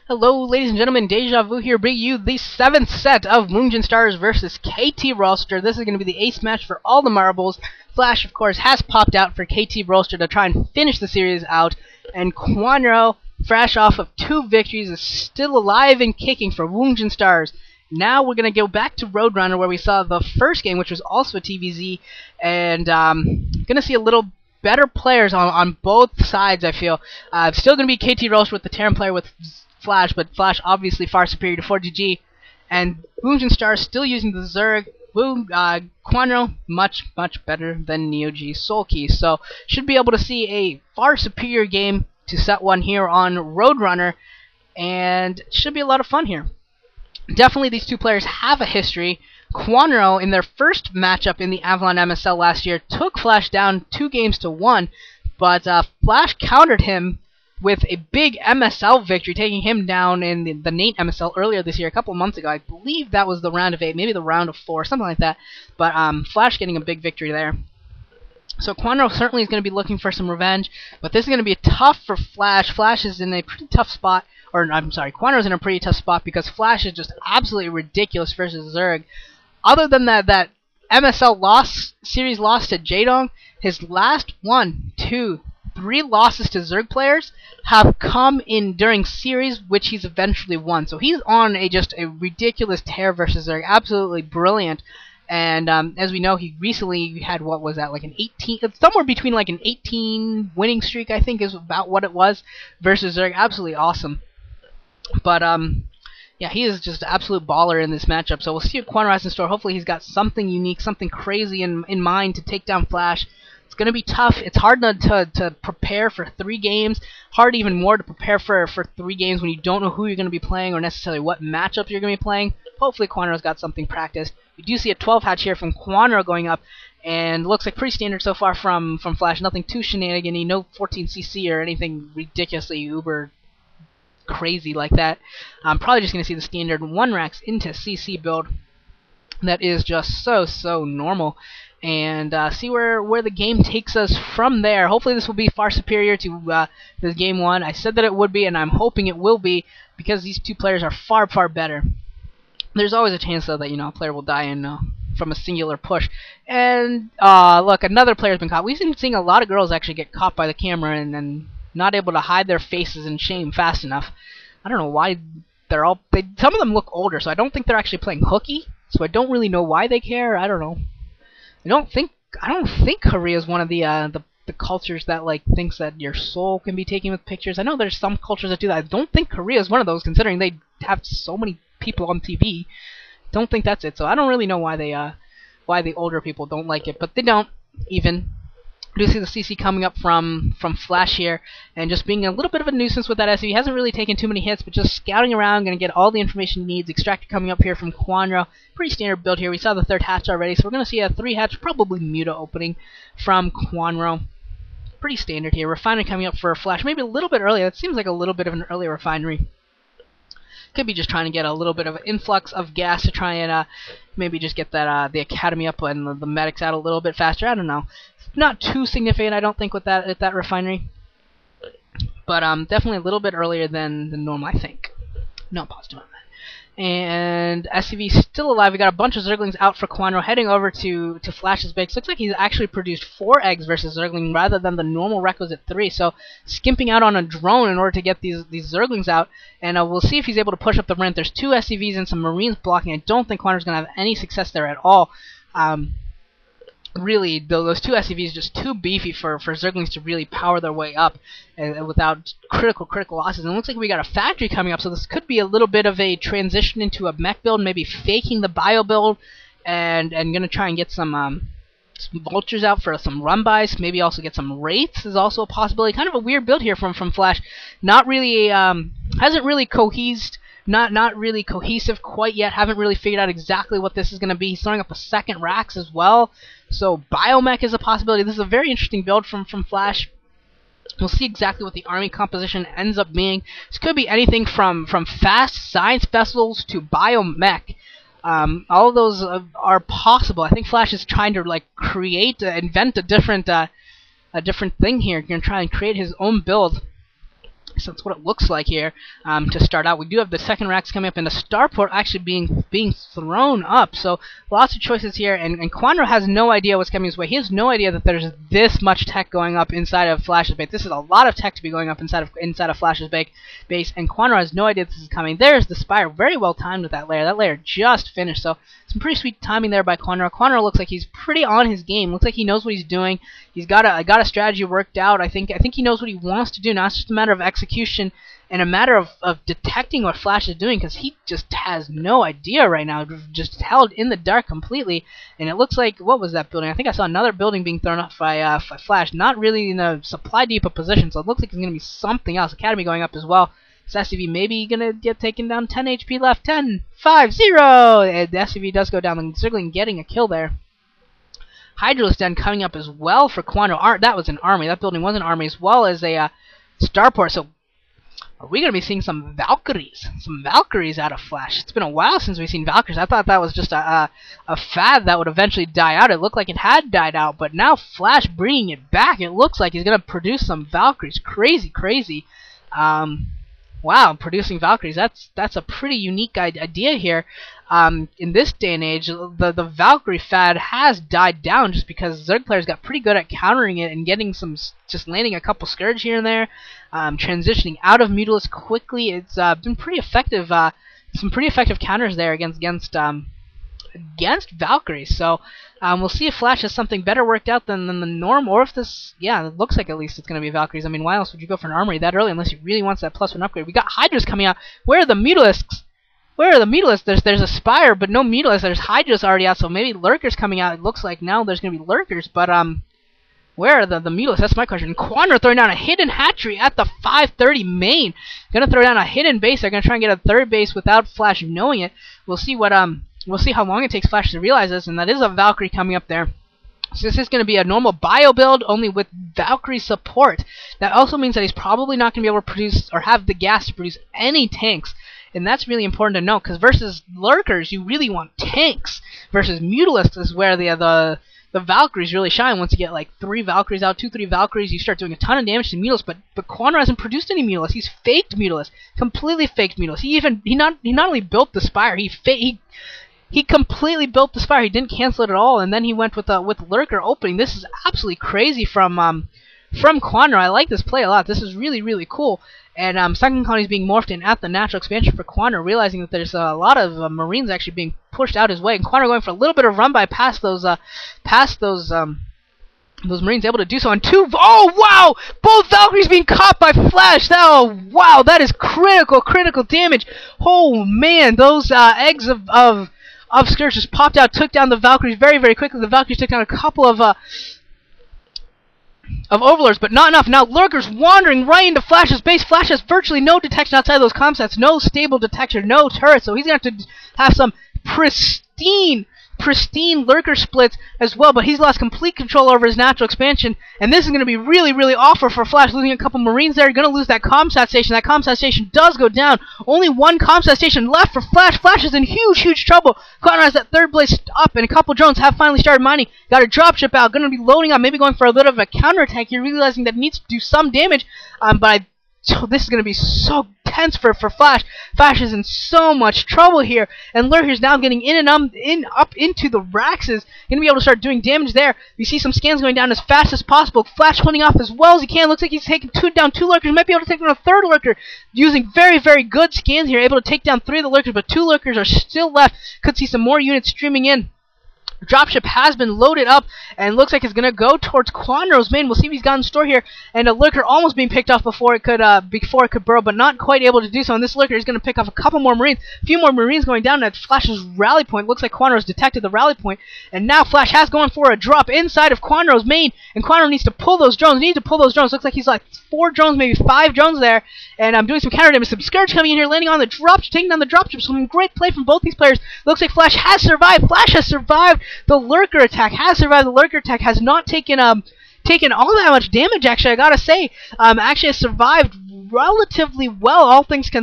Hello, ladies and gentlemen, Deja Vu here, bringing you the 7th set of STARS versus KT Rolster. This is going to be the ace match for all the marbles. Flash, of course, has popped out for KT Rolster to try and finish the series out, and Kwanro, fresh off of 2 victories, is still alive and kicking for STARS. Now we're going to go back to Roadrunner, where we saw the first game, which was also a TVZ, and going to see a little better players on both sides, I feel. Still going to be KT Rolster with the Terran player with Flash, but Flash obviously far superior to 4GG, and STARS still using the Zerg. Kwanro much better than Neo-G Soulkey, so should be able to see a far superior game to set 1 here on Roadrunner, and should be a lot of fun here. Definitely these two players have a history. Kwanro, in their first matchup in the Avalon MSL last year, took Flash down 2-1, but Flash countered him with a big MSL victory, taking him down in the Nate MSL earlier this year, a couple months ago. I believe that was the round of 8, maybe the round of 4, something like that. But Flash getting a big victory there. So Kwanro certainly is going to be looking for some revenge, but this is going to be tough for Flash. Flash is in a pretty tough spot, or I'm sorry, Kwanro's in a pretty tough spot because Flash is just absolutely ridiculous versus Zerg. Other than that MSL series loss to Jaedong, his last 1, 2, 3 losses to Zerg players have come in during series, which he's eventually won. So he's on just a ridiculous tear versus Zerg, absolutely brilliant. And as we know, he recently had, what was that, like an 18, somewhere between like an 18 winning streak, I think is about what it was, versus Zerg. Absolutely awesome. But yeah, he is just an absolute baller in this matchup. So we'll see what Kwanro has in store. Hopefully he's got something unique, something crazy in mind to take down Flash. It's going to be tough. It's hard to prepare for 3 games. Hard even more to prepare for 3 games when you don't know who you're going to be playing or necessarily what matchups you're going to be playing. Hopefully Kwanro's got something practiced. We do see a 12 hatch here from Kwanro going up, and looks like pretty standard so far from Flash. Nothing too shenanigan-y, no 14cc or anything ridiculously uber crazy like that. I'm probably just going to see the standard 1 racks into CC build that is just so normal, and see where the game takes us from there. Hopefully this will be far superior to the game 1. I said that it would be, and I'm hoping it will be, because these two players are far better. There's always a chance, though, that a player will die from a singular push. And look, another player's been caught. We've been seeing a lot of girls actually get caught by the camera and not able to hide their faces in shame fast enough. I don't know why some of them look older, so I don't think they're actually playing hooky. So I don't really know why they care. I don't know. I don't think Korea is one of the cultures that thinks that your soul can be taken with pictures. I know there's some cultures that do that. I don't think Korea is one of those, considering they have so many people on TV. Don't think that's it. So I don't really know why the older people don't like it, but they don't even. We do see the CC coming up from Flash here, and just being a little bit of a nuisance with that SCV. He hasn't really taken too many hits, but just scouting around, going to get all the information he needs. Extractor coming up here from Kwanro. Pretty standard build here. We saw the 3rd hatch already, so we're going to see a 3 hatch, probably Muta opening from Kwanro. Pretty standard here. Refinery coming up for Flash, maybe a little bit earlier. That seems like a little bit of an early refinery. Could be just trying to get a little bit of an influx of gas to try and maybe just get that the academy up and the medics out a little bit faster. I don't know. Not too significant, I don't think, with that refinery, but definitely a little bit earlier than normal, I think. Not positive on that. And SCV still alive. We got a bunch of Zerglings out for Kwanro, heading over to Flash's base. Looks like he's actually produced 4 eggs versus Zergling rather than the normal requisite 3. So skimping out on a drone in order to get these Zerglings out. And we'll see if he's able to push up the rent. There's 2 SCVs and some Marines blocking. I don't think Kwanro's going to have any success there at all. Really, those 2 SCVs are just too beefy for Zerglings to really power their way up without critical losses. And it looks like we got a factory coming up, so this could be a little bit of a transition into a mech build, maybe faking the bio build, and gonna try and get some vultures out for some run-bys, maybe also get some wraiths is also a possibility. Kind of a weird build here from Flash. Not really, hasn't really not really cohesive quite yet. Haven't really figured out exactly what this is going to be. He's throwing up a 2nd Rax as well. So Biomech is a possibility. This is a very interesting build from Flash. We'll see exactly what the army composition ends up being. This could be anything from fast science vessels to Biomech. All of those are possible. I think Flash is trying to invent a different thing here. He's going to try and create his own build So that's what it looks like here to start out. We do have the second racks coming up and the starport actually being thrown up. So lots of choices here, and Kwanro has no idea what's coming his way. He has no idea that there's this much tech going up inside of Flash's base. This is a lot of tech to be going up inside of Flash's base, and Kwanro has no idea this is coming. There's the Spire, very well timed with that layer. That layer just finished, so some pretty sweet timing there by Kwanro. Kwanro looks like he's pretty on his game. Looks like he knows what he's doing. He's got a strategy worked out. I think he knows what he wants to do. Now it's just a matter of execution and a matter of detecting what Flash is doing, because he just has no idea right now, just held in the dark completely. And it looks like, what was that building? I think I saw another building being thrown up by Flash, not really in a supply depot position, so it looks like it's going to be something else. Academy going up as well. This SCV maybe going to get taken down. 10 HP left. 10, 5, 0! And the SCV does go down, and Zergling getting a kill there. Hydralisk Den coming up as well for Kwanro. That was an army. That building was an army, as well as a starport. So are we going to be seeing some Valkyries? Some Valkyries out of Flash. It's been a while since we've seen Valkyries. I thought that was just a fad that would eventually die out. It looked like it had died out, but now Flash bringing it back. It looks like he's going to produce some Valkyries. Crazy, crazy. Wow, producing Valkyries. That's a pretty unique idea here. In this day and age, the Valkyrie fad has died down just because Zerg players got pretty good at countering it and getting some, just landing a couple Scourge here and there, transitioning out of Mutalisk quickly. It's been pretty effective. Some pretty effective counters there against Valkyries. So we'll see if Flash has something better worked out than the norm, or if this, yeah, it looks like at least it's going to be Valkyries. I mean, why else would you go for an armory that early unless he really wants that +1 upgrade? We got Hydras coming out. Where are the Mutalisks? Where are the Mutalisks? There's a Spire, but no Mutalisks. There's Hydras already out, so maybe Lurkers coming out. It looks like now there's going to be Lurkers, but where are the Mutalisks? That's my question. Kwanro throwing down a hidden hatchery at the 530 main. Gonna throw down a hidden base. They're gonna try and get a third base without Flash knowing it. We'll see what we'll see how long it takes Flash to realize this, and that is a Valkyrie coming up there. So this is going to be a normal bio build, only with Valkyrie support. That also means that he's probably not going to be able to produce or have the gas to produce any tanks. And that's really important to know, because versus Lurkers, you really want tanks. Versus Mutalisks is where the Valkyries really shine. Once you get like 3 Valkyries out, 2-3 Valkyries, you start doing a ton of damage to Mutalisks. But Kwanro hasn't produced any Mutalisks. He's faked Mutalisks, completely faked Mutalisks. He not only built the Spire, he completely built the Spire. He didn't cancel it at all, and then he went with Lurker opening. This is absolutely crazy from Kwanro. I like this play a lot. This is really, really cool. And Second Colony is being morphed in at the natural expansion for Kwanro, realizing that there's a lot of Marines actually being pushed out his way. And Kwanro going for a little bit of run by past those Marines, able to do so on 2. Oh wow! Both Valkyries being caught by Flash. Oh wow! That is critical damage. Oh man, those eggs of Scourge just popped out, took down the Valkyries very, very quickly. The Valkyries took down a couple of Overlords, but not enough. Now Lurkers wandering right into Flash's base. Flash has virtually no detection outside of those comms sets, no stable detection, no turret, so he's going to have some pristine Lurker splits as well, but he's lost complete control over his natural expansion, and this is going to be really, really awful for Flash, losing a couple Marines there. You're going to lose that comsat station. That comsat station does go down. Only 1 comsat station left for Flash. Flash is in huge trouble. Kwanro has that third base up, and a couple drones have finally started mining. Got a dropship out, going to be loading up, maybe going for a bit of a counterattack here, realizing that it needs to do some damage, so this is going to be so tense for Flash. Flash is in so much trouble here, and Lurker's now getting in and up into the racks. Is going to be able to start doing damage there. We see some scans going down as fast as possible. Flash holding off as well as he can. Looks like he's taking down 2 Lurkers. Might be able to take down a 3rd Lurker using very, very good scans here. Able to take down 3 of the Lurkers, but 2 Lurkers are still left. Could see some more units streaming in. Dropship has been loaded up and looks like it's going to go towards Kwanro's main. We'll see if he's got in store here. And a Lurker almost being picked off before it could burrow, but not quite able to do so. And this Lurker is going to pick off a couple more Marines. A few more Marines going down at Flash's rally point. Looks like Kwanro's detected the rally point. And now Flash has gone for a drop inside of Kwanro's main. And Kwanro needs to pull those drones. Looks like he's like 4 drones, maybe 5 drones there. And I'm doing some counter damage. Some Scourge coming in here, landing on the dropship, taking down the dropship. Some great play from both these players. Looks like Flash has survived. Flash has survived the Lurker attack. Has not taken all that much damage. Actually, I gotta say, actually has survived relatively well, all things considered.